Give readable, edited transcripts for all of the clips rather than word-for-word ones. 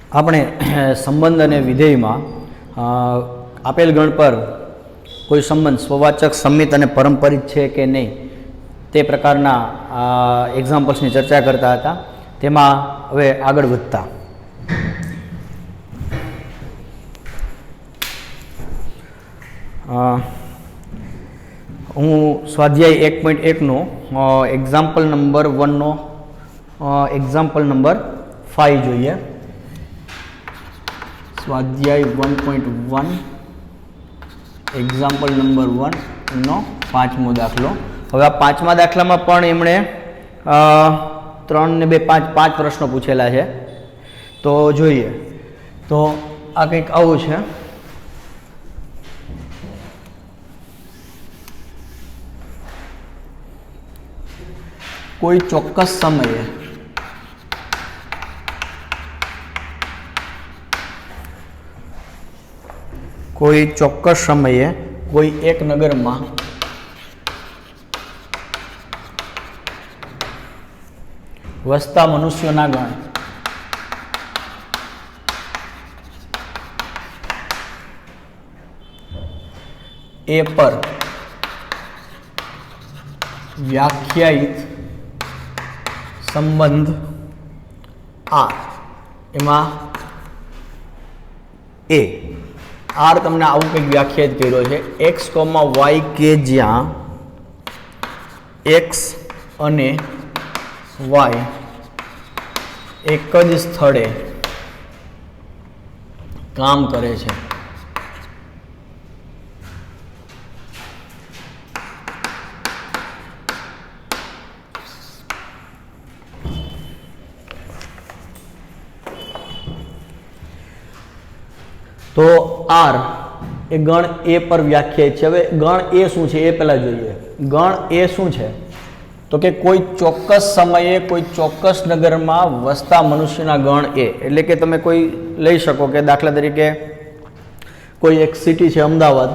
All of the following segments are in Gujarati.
આપણે સંબંધ અને વિધેયમાં આપેલ ગણ પર કોઈ સંબંધ સ્વવાચક, સંમિત અને પરંપરિત છે કે નહીં તે પ્રકારના એક્ઝામ્પલ્સની ચર્ચા કરતા હતા. તેમાં હવે આગળ વધતા હું સ્વાધ્યાય 1.1નો એક્ઝામ્પલ નંબર 1નો એક્ઝામ્પલ નંબર 5 જોઈએ. સ્વાધ્યાય 1.1 એક્ઝામ્પલ નંબર 1 નો 5મો દાખલો. હવે આ 5મા દાખલામાં પણ એમણે 3 ને 2 5 પ્રશ્નો પૂછેલા છે. તો જોઈએ તો આ કંઈક આવું છે. કોઈ ચોક્કસ સમયે કોઈ એક નગરમાં વસતા મનુષ્યોના ગણ એ પર વ્યાખ્યાયિત સંબંધ આર, એમાં એ આર તમને આવું કંઈક વ્યાખ્યાયિત કર્યો છે. એક્સ કોમા વાય કે જ્યાં એક્સ અને વાય એક જ સ્થળે કામ કરે છે. તો આર એ ગણ એ પર વ્યાખ્યાયિત છે. હવે ગણ એ શું છે એ પહેલા જોઈએ. ગણ એ શું છે તો કે કોઈ ચોક્કસ સમયે કોઈ ચોક્કસ નગરમાં વસતા મનુષ્યના ગણ એ, એટલે કે તમે કોઈ લઈ શકો કે દાખલા તરીકે કોઈ એક સિટી છે અમદાવાદ,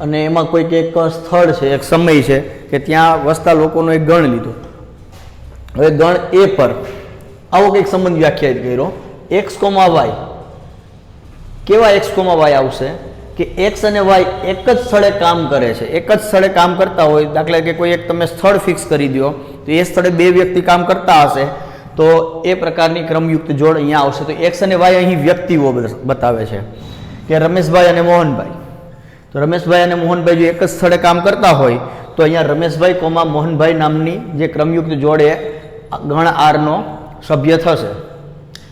અને એમાં કોઈક એક સ્થળ છે, એક સમય છે કે ત્યાં વસતા લોકોનો એક ગણ લીધો. હવે ગણ એ પર આવો કંઈક સંબંધ વ્યાખ્યાયિત કર્યો. એક્સ કોમા વાય, કેવા એક્સ કોમા વાય આવશે કે એક્સ અને વાય એક જ સ્થળે કામ કરે છે. એક જ સ્થળે કામ કરતા હોય, દાખલા કે કોઈ એક તમે સ્થળ ફિક્સ કરી દો તો એ સ્થળે બે વ્યક્તિ કામ કરતા હશે તો એ પ્રકારની ક્રમયુક્ત જોડ અહીંયા આવશે. તો એક્સ અને વાય અહીં વ્યક્તિઓ બતાવે છે કે રમેશભાઈ અને મોહનભાઈ. તો રમેશભાઈ અને મોહનભાઈ જો એક જ સ્થળે કામ કરતા હોય તો અહીંયા રમેશભાઈ કોમા મોહનભાઈ નામની જે ક્રમયુક્ત જોડ એ ગણ આરનો સભ્ય થશે.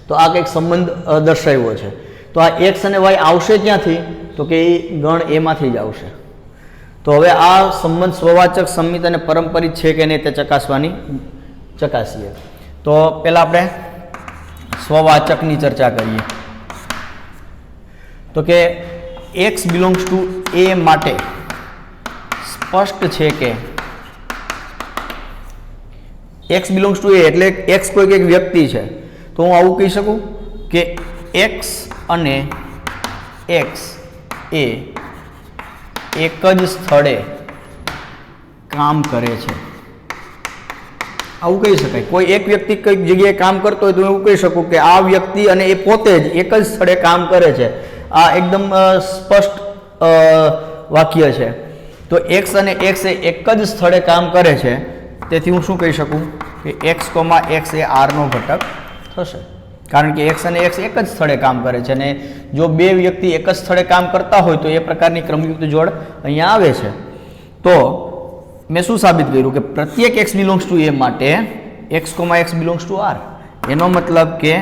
તો આ કંઈક સંબંધ દર્શાવ્યો છે. તો આ એક્સ અને વાય આવશે ક્યાંથી તો કે એ ગણ એમાંથી જ આવશે. તો હવે આ સંબંધ સ્વવાચક, સંમિત અને પરંપરિત છે કે નહીં તે ચકાસીએ. તો પહેલા આપણે સ્વવાચકની ચર્ચા કરીએ. તો કે એક્સ બિલોંગ્સ ટુ એ માટે સ્પષ્ટ છે કે એક્સ બિલોંગ્સ ટુ એ એટલે એક્સ કોઈક એક વ્યક્તિ છે. તો હું આવું કહી શકું કે એક્સ અને એક્સ એ એક જ સ્થળે કામ કરે છે. આવું કહી શકાય. કોઈ એક વ્યક્તિ કઈક જગ્યાએ કામ કરતો હોય તો એવું કહી શકું કે આ વ્યક્તિ અને એ પોતે જ એક જ સ્થળે કામ કરે છે. આ એકદમ સ્પષ્ટ વાક્ય છે. તો એક્સ અને એક્સ એ એક જ સ્થળે કામ કરે છે. તેથી હું શું કહી શકું કે એક્સ કોમા એક્સ એ આરનો ઘટક થશે, કારણ કે એક્સ અને એક્સ એક જ સ્થળે કામ કરે છે. અને જો બે વ્યક્તિ એક જ સ્થળે કામ કરતા હોય તો એ પ્રકારની ક્રમયુક્ત જોડ અહીંયા આવે છે. તો મેં શું સાબિત કર્યું કે પ્રત્યેક એક્સ બિલોંગ્સ ટુ એ માટે x comma x belongs to R, એનો મતલબ કે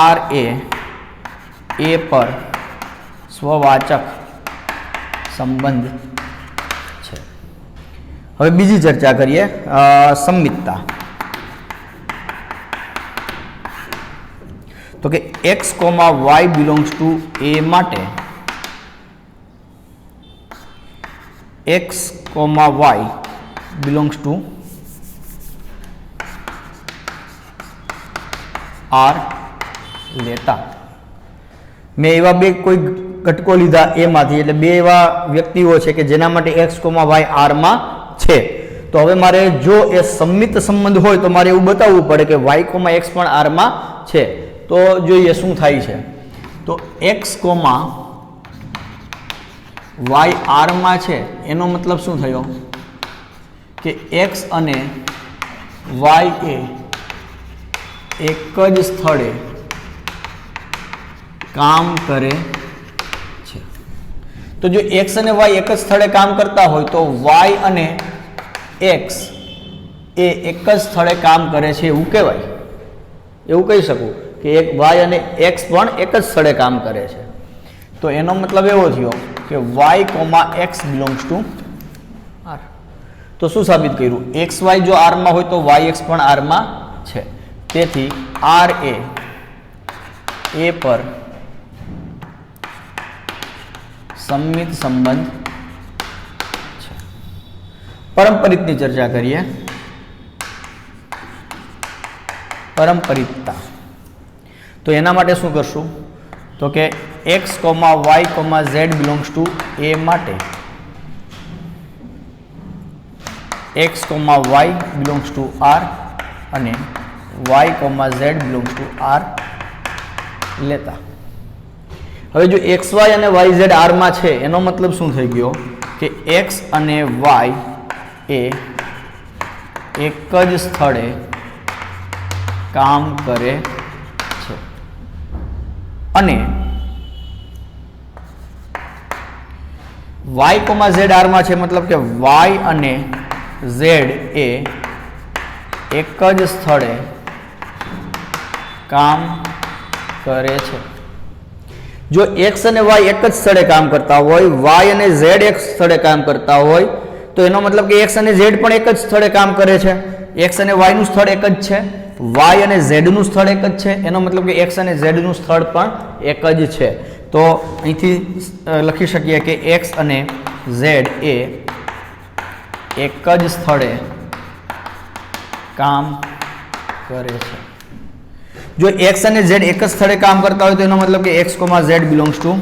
આર એ પર સ્વવાચક સંબંધ છે. હવે બીજી ચર્ચા કરીએ, સંમિતતા. તો કે X comma Y belongs to A માટે x comma Y belongs to R લેતા. મેં એવા બે કોઈ ઘટકો લીધા એમાંથી, એટલે બે એવા વ્યક્તિઓ છે કે જેના માટે એક્સ કોમા વાય આરમાં છે. તો હવે મારે જો એ સંમિત સંબંધ હોય તો મારે એવું બતાવવું પડે કે વાય કોમા એક્સ પણ આરમાં છે. તો જોઈએ શું થાય છે. તો x, y r માં છે એનો મતલબ શું થયો કે x અને y એ એક જ સ્થળે કામ કરે છે. તો જો x અને y એક જ સ્થળે કામ કરતા હોય તો y અને x એ એક જ સ્થળે કામ કરે છે એવું કહેવાય. એવું કહી શકું કે એક y અને x પણ એક જ સ્થળે કામ કરે છે. તો એનો મતલબ એવો થયો કે y, x belongs to r. તો શું સાબિત કર્યું? xy જો r માં હોય તો yx પણ r માં છે. તેથી r એ a પર સંમિત સંબંધ છે. પરંપરિતની ચર્ચા કરીએ. પરંપરિતતા. તો એના માટે શું કરશું? તો કે x, y, z belongs to a માટે x, y belongs to r અને y, z belongs to r લેતા. હવે જો xy અને yz r માં છે એનો મતલબ શું થઈ ગયો કે x અને y એ એક જ સ્થળે કામ કરે છે. અને y, z r માં છે મતલબ કે y અને z એ એક જ સ્થળે કામ કરે છે. જો x અને y એક જ સ્થળે કામ કરતા હોય, y અને z એક સ્થળે કામ કરતા હોય તો એનો મતલબ કે x અને z પણ એક જ સ્થળે કામ કરે છે. x અને y નું સ્થળ એક જ છે, y અને z નું સ્થળ એક જ છે. એનો મતલબ કે x અને z નું સ્થળ પણ એક જ છે. તો અહીંથી લખી શકીએ કે x અને z એ એક જ સ્થળે કામ કરે છે. જો x અને z એક જ સ્થળે કામ કરતા હોય તો એનો મતલબ કે x, z belongs to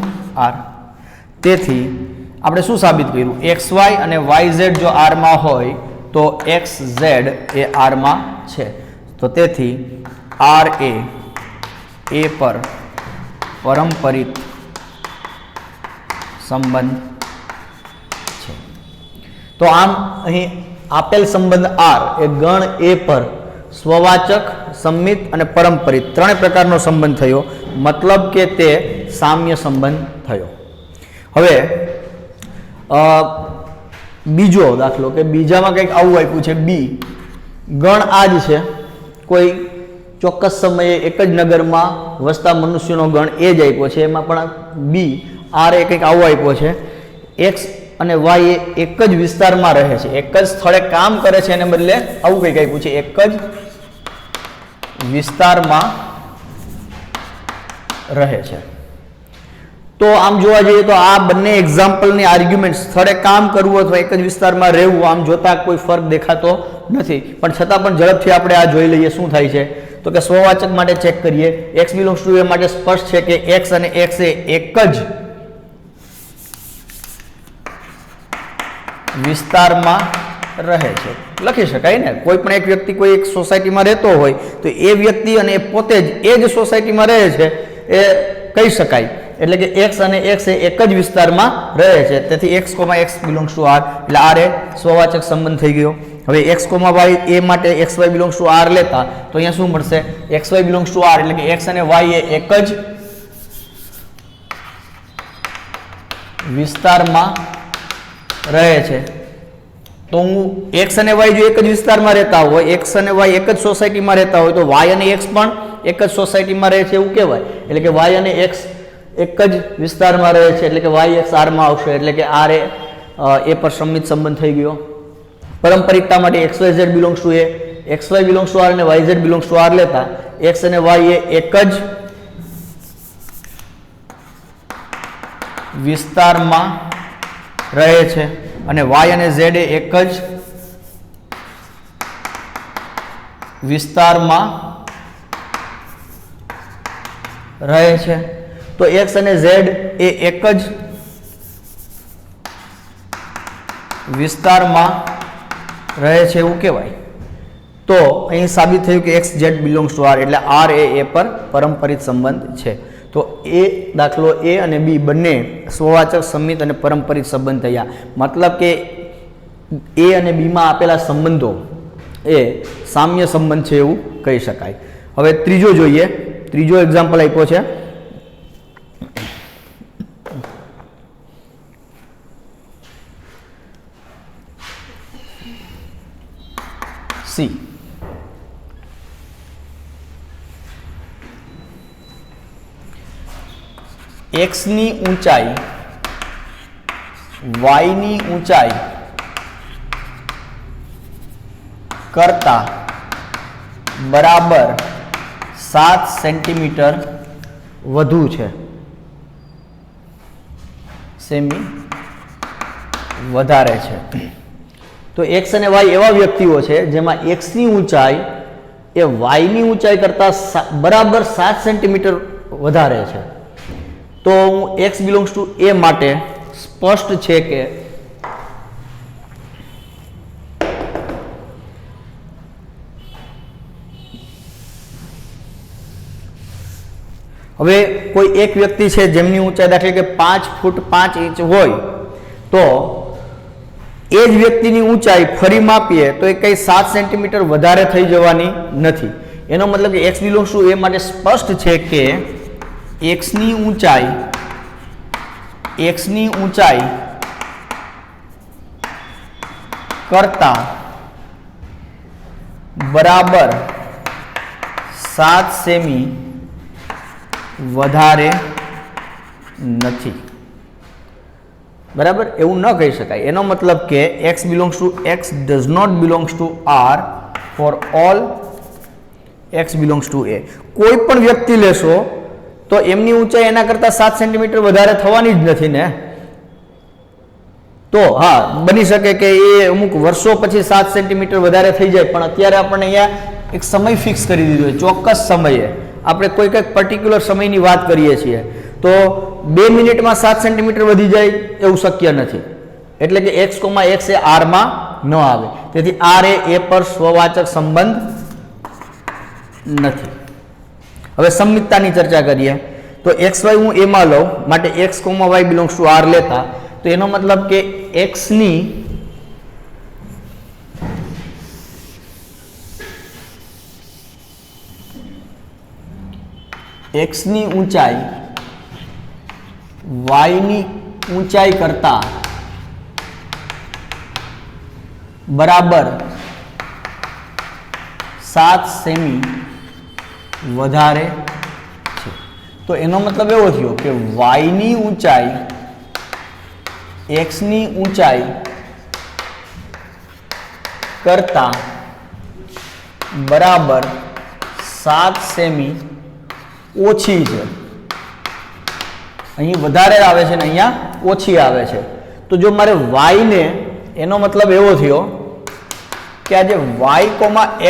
r. તેથી આપણે શું સાબિત કર્યું? xy અને yz જો r માં હોય તો xz એ r માં છે. તો તેથી r એ a પર પરંપરિત સંબંધ છે. તો આમ અહીં આપેલ સંબંધ r એ ગણ a પર સ્વવાચક, સંમિત અને પરંપરિત ત્રણે પ્રકારનો સંબંધ થયો. મતલબ કે તે સામ્ય સંબંધ થયો. હવે બીજો દાખલો કે બીજામાં કંઈક આવું આપ્યું છે. b ગણ આ જ છે. કોઈ ચોક્કસ સમયે એક જ નગરમાં વસતા મનુષ્યનો ગણ એ જ આપ્યો છે. એમાં પણ b r એ કંઈક આવો આપ્યો છે. x અને y એ એક જ વિસ્તારમાં રહે છે, એક જ સ્થળે કામ કરે છે. એને બદલે આવું કંઈક આપ્યું છે, એક જ વિસ્તારમાં રહે છે. તો આમ જોવા જઈએ તો આ બંને એક્ઝામ્પલની આર્ગ્યુમેન્ટ સ્થળે કામ કરવું અથવા એક જ વિસ્તારમાં રહેવું આમ જોતા કોઈ ફરક દેખાતો નથી. પણ છતાં પણ ઝડપથી આપણે આ જોઈ લઈએ શું થાય છે. તો કે સ્વવાચક માટે ચેક કરીએ. x બિલોંગ્સ ટુ a માટે સ્પષ્ટ છે કે x અને x એ એક જ વિસ્તારમાં રહે છે. લખી શકાય ને. કોઈ પણ એક વ્યક્તિ કોઈ એક સોસાયટીમાં રહેતો હોય તો એ વ્યક્તિ અને એ પોતે જ એ જ સોસાયટીમાં રહે છે એ કહી શકાય. એટલે કે x અને x એ એક જ વિસ્તારમાં રહે છે. તેથી x, x belongs to r એટલે r એ સ્વવાચક સંબંધ થઈ ગયો. હવે x, y એ માટે xy બિલોંગ્સ ટુ r લેતા તો અહીંયા શું મળશે? xy બિલોંગ્સ ટુ r એટલે કે x અને y એ એક જ વિસ્તારમાં રહે છે. તો હું x અને y જો એક જ વિસ્તારમાં રહેતા હોય, x અને y એક જ સોસાયટીમાં રહેતા હોય તો y અને x પણ એક જ સોસાયટીમાં રહે છે એવું કહેવાય. એટલે કે y અને x એક જ વિસ્તારમાં રહે છે એટલે કે yx r માં આવશે. એટલે કે r એ પર સંમિત સંબંધ થઈ ગયો. પરંપરિકતા માટે xyz belongs to a, xy belongs to r અને yz બિલોંગ્સ ટુ r લેતા x અને y એ એક જ વિસ્તારમાં રહે છે અને y અને z એ એક જ વિસ્તારમાં રહે છે. તો x અને z એ એક જ વિસ્તારમાં રહે છે એવું કહેવાય. તો અહીં સાબિત થયું કે x z belongs to R, એટલે આર એ પર પરંપરિત સંબંધ છે. તો એ દાખલો એ અને બી બંને સ્વવાચક, સંમિત અને પરંપરિત સંબંધ થયા. મતલબ કે એ અને બીમાં આપેલા સંબંધો એ સામ્ય સંબંધ છે એવું કહી શકાય. હવે ત્રીજો જોઈએ. ત્રીજો એક્ઝામ્પલ આપ્યો છે સી. एक्स ની ઊંચાઈ y ની ઊંચાઈ કરતા બરાબર 7 સેન્ટીમીટર વધુ છે, સેમી વધારે છે. તો x અને y એવા વ્યક્તિઓ છે જેમાં x ની ઊંચાઈ એ y ની ઊંચાઈ કરતા બરાબર 7 સેન્ટીમીટર વધારે છે. તો હું x બિલોંગ્સ ટુ a માટે સ્પષ્ટ છે કે હવે કોઈ એક વ્યક્તિ છે જેમની ઊંચાઈ દાખલા કે 5 ફૂટ 5 ઇંચ હોય, તો એ જ વ્યક્તિની ઊંચાઈ ફરી માપીએ તો એ કઈ 7 સેન્ટીમીટર વધારે થઈ જવાની નથી. એનો મતલબ કે x બિલોંગ્સ ટુ a માટે સ્પષ્ટ છે કે x ની ઊંચાઈ કરતા બરાબર 7 સેમી વધારે નથી. બરાબર, એવું ન કહી શકાય. એનો મતલબ કે x does not belongs to R for all x belongs to A. કોઈ પણ વ્યક્તિ લેશો તો એમની ઊંચાઈ એના કરતા 7 સેન્ટીમીટર વધારે થવાની જ નથી ને. તો હા, બની શકે કે એ અમુક વર્ષો પછી 7 સેન્ટીમીટર વધારે થઈ જાય, પણ અત્યારે આપણને અહીંયા એક સમય ફિક્સ કરી દીધો છે. ચોક્કસ સમયે આપણે કોઈ કંઈક પર્ટિક્યુલર સમયની વાત કરીએ છીએ, તો 2 મિનિટમાં 7 સેન્ટીમીટર વધી જાય એવું શક્ય નથી. એટલે કે x, x એ r માં ન આવે. તેથી r એ a પર સ્વવાચક સંબંધ નથી. હવે સંમિતતાની ચર્ચા કરીએ. તો xy હું a માં લઉં, માટે x, y belongs to r લેતા, તો એનો મતલબ કે x ની ઊંચાઈ y ની ઊંચાઈ કરતા બરાબર 7 સેમી વધારે છે. તો એનો મતલબ એવો થયો કે y ની ઊંચાઈ x ની ઊંચાઈ કરતા બરાબર 7 સેમી ઓછી છે. અહીં વધારે આવે છે ને અહીંયા ઓછી આવે છે. તો જો મારે y ને, એનો મતલબ એવો થયો કે આ જે y,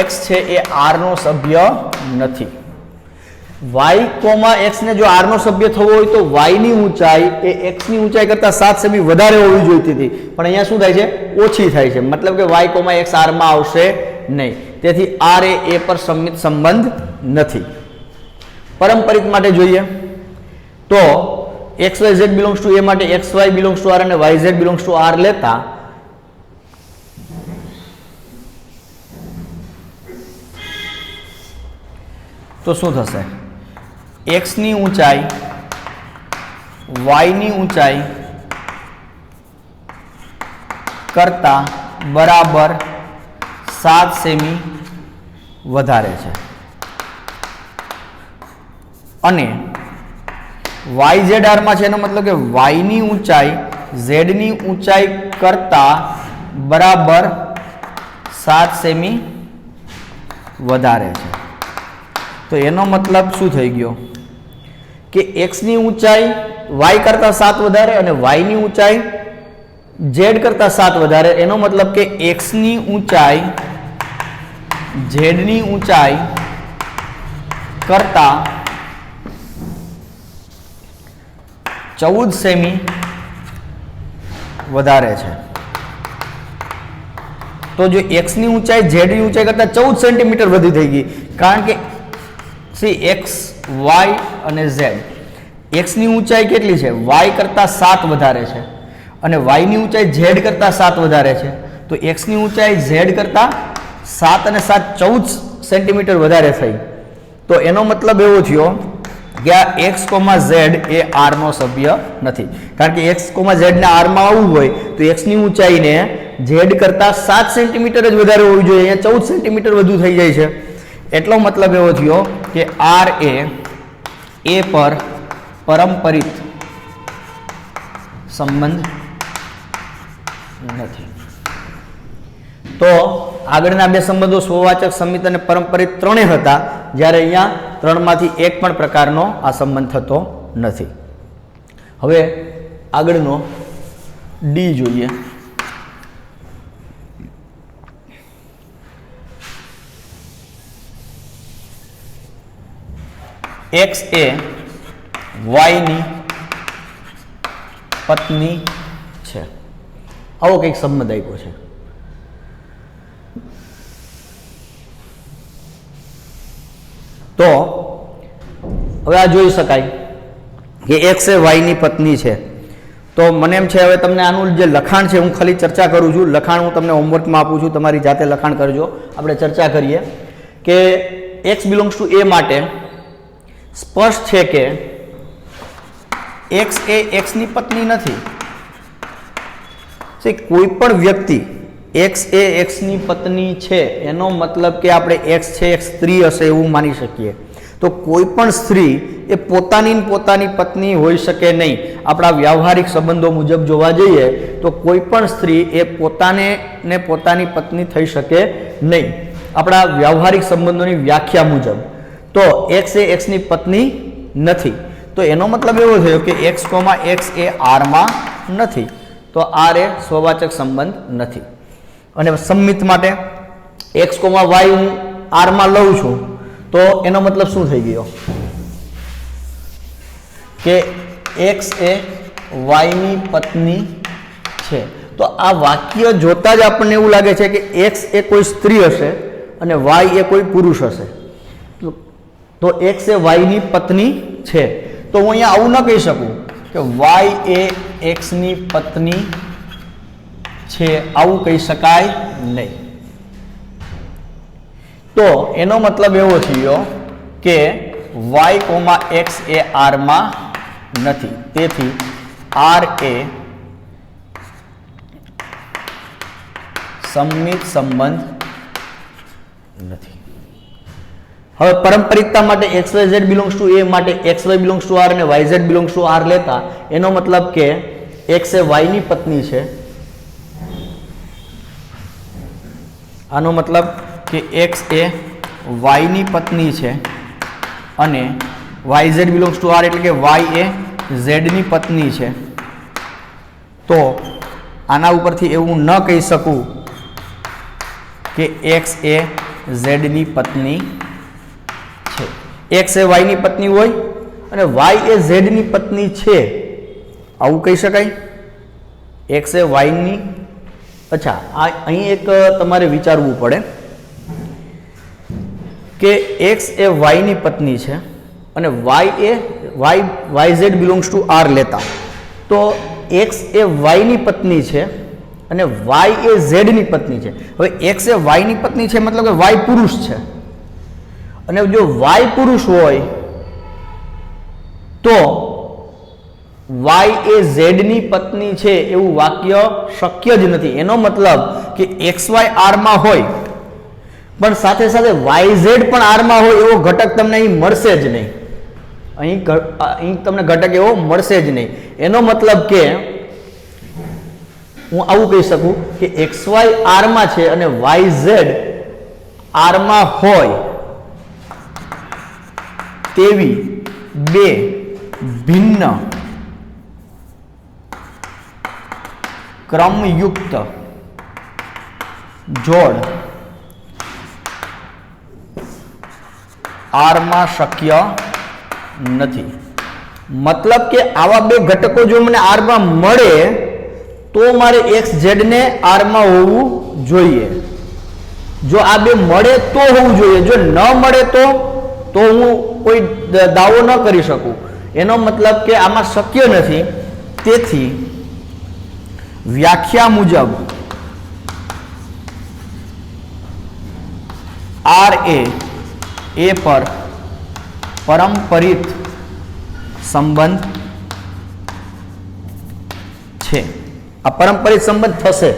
x છે એ r નો સભ્ય નથી. y, x ને જો r નો સભ્ય થવો હોય તો y ની ઊંચાઈ એ x ની ઊંચાઈ કરતા 7 સેમી વધારે હોવી જોઈતી હતી, પણ અહીંયા શું થાય છે? ઓછી થાય છે. મતલબ કે y, x r માં આવશે નહીં. તેથી r એ a પર સંમિત સંબંધ નથી. પરંપરિત માટે જોઈએ તો x, y, z belongs to a માટે x, y belongs to r અને y, z belongs to r લેતા તો શું થશે? x ની ઊંચાઈ y ની ઊંચાઈ કરતા બરાબર 7 સેમી વધારે છે. અને YZR માં છે, એનો મતલબ કે y ની ઊંચાઈ z ની ઊંચાઈ કરતા બરાબર 7 સેમી વધારે છે. તો એનો મતલબ શું થઈ ગયો કે x ની ઊંચાઈ y કરતા 7 વધારે અને y ની ઊંચાઈ z કરતા 7 વધારે. એનો મતલબ કે x ની ઊંચાઈ z ની ઊંચાઈ કરતા 14 સેમી વધારે છે. તો જો x ની ઊંચાઈ z ની ઊંચાઈ કરતા 14 સેન્ટીમીટર વધી થઈ ગઈ, કારણ કે સી x y અને z, x ની ઊંચાઈ કેટલી છે, y કરતા 7 વધારે છે અને y ની ઊંચાઈ z કરતા 7 વધારે છે, તો x ની ઊંચાઈ z કરતા 7 અને 7 14 સેન્ટીમીટર વધારે થઈ. તો એનો મતલબ એવો થયો કે આ x, z એ r નો સભ્ય નથી, કારણ કે x, z ને r માં આવવું હોય તો x ની ઊંચાઈને z કરતા 7 સેન્ટીમીટર જ વધારે હોવી જોઈએ, અહીંયા 14 સેન્ટીમીટર વધુ થઈ જાય છે. એટલો મતલબ એવો થયો કે r એ a પર પરંપરિત સંબંધ નથી. તો આગળના બે સંબંધો સ્વવાચક, સમિત અને પરંપરિત ત્રણે હતા, જ્યારે અહીંયા ત્રણમાંથી એક પણ પ્રકારનો આ સંબંધ થતો નથી. હવે આગળનો ડી જોઈએ. x એ y ની પત્ની છે, આવો કંઈક સંબંધ આપ્યો છે. તો હવે આ જોઈ શકાય કે x એ y ની પત્ની છે. તો મને એમ છે હવે તમને આનું જે લખાણ છે હું ખાલી ચર્ચા કરું છું, લખાણ હું તમને હોમવર્કમાં આપું છું, તમારી જાતે લખાણ કરજો. આપણે ચર્ચા કરીએ કે x બિલોંગ્સ ટુ a માટે સ્પષ્ટ છે કે x એ x ની પત્ની નથી. કોઈ પણ વ્યક્તિ x એ x ની પત્ની છે એનો મતલબ કે આપણે x છે એક સ્ત્રી હશે એવું માની શકીએ. તો કોઈ પણ સ્ત્રી એ પોતાની પત્ની હોઈ શકે નહીં. આપણા વ્યવહારિક સંબંધો મુજબ જોવા જઈએ તો કોઈ પણ સ્ત્રી એ પોતાની પત્ની થઈ શકે નહીં, આપણા વ્યવહારિક સંબંધોની વ્યાખ્યા મુજબ. તો x એ x ની પત્ની નથી. તો એનો મતલબ એવો થયો કે x, x એ r માં નથી. તો r એ સ્વવાચક સંબંધ નથી. અને સંમિત માટે x, y હું r માં લઉં છું, તો એનો મતલબ શું થઈ ગયો કે x એ y ની પત્ની છે. તો આ વાક્ય જોતા જ આપણને એવું લાગે છે કે x એ કોઈ સ્ત્રી હશે અને y એ કોઈ પુરુષ હશે. તો x એ y ની પત્ની છે. તો હું અહીંયા આવું ન કહી શકું કે y એ x ની પત્ની છે, આવું કહી શકાય નહીં. તો એનો મતલબ એવો થયો કે y, x એ r માં નથી. તેથી r એ સંમિત સંબંધ નથી. હવે પારંપરિકતા માટે xyz બિલોંગ્સ ટુ a માટે xy બિલોંગ્સ ટુ r અને yz બિલોંગ્સ ટુ r લેતા એનો મતલબ કે x એ y ની પત્ની છે. આનો મતલબ કે x એ y ની પત્ની છે અને yz બિલોંગ્સ ટુ r એટલે કે y એ z ની પત્ની છે. તો આના ઉપરથી એવું ન કહી શકું કે x એ z ની પત્ની છે. x એ y ની પત્ની હોય અને y એ z ની પત્ની છે આવું કહી શકાય? x એ y ની, અચ્છા અહીં એક તમારે વિચારવું પડે કે x એ y ની પત્ની છે અને yz બિલોંગ્સ ટુ r લેતા, તો x એ y ની પત્ની છે અને y એ z ની પત્ની છે. હવે x એ y ની પત્ની છે મતલબ કે y પુરુષ છે, અને જો y પુરુષ હોય તો y એ z ની પત્ની છે એવું વાક્ય શક્ય જ નથી. એનો મતલબ કે xy r માં હોય પણ સાથે સાથે yz પણ r માં હોય એવો ઘટક તમને અહીં મળશે જ નહીં. અહીં તમને ઘટક એવો મળશે જ નહીં. એનો મતલબ કે હું આવું કહી શકું કે xy r માં છે અને yz r માં હોય તેવી બે ભિન્ન ક્રમયુક્ત જોડ r માં શક્ય નથી. મતલબ કે આવા બે ઘટકો જો મને r માં મળે તો મારે xz ને r માં હોવું જોઈએ. જો આ બે મળે તો હોવું જોઈએ, જો ન મળે તો હું કોઈ દાવો ન કરી શકું. એનો મતલબ કે આમાં શક્ય નથી. તેથી વ્યાખ્યા મુજબ આર એ પર પરંપરિત સંબંધ છે. આ પરંપરિત સંબંધ થશે.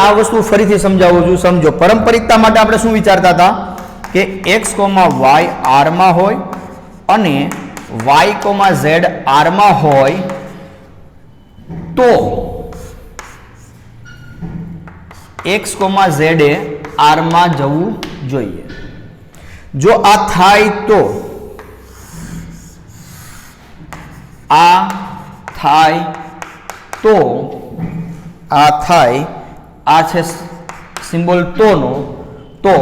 આ વસ્તુ ફરીથી સમજાવું છું, સમજો. પરંપરિતતા માટે આપણે શું વિચારતા હતા કે x, y આરમાં હોય અને y, z આરમાં હોય તો x, z એ આરમાં જવું જોઈએ. જો આ થાય તો આ છે સિમ્બોલ તોનો, તો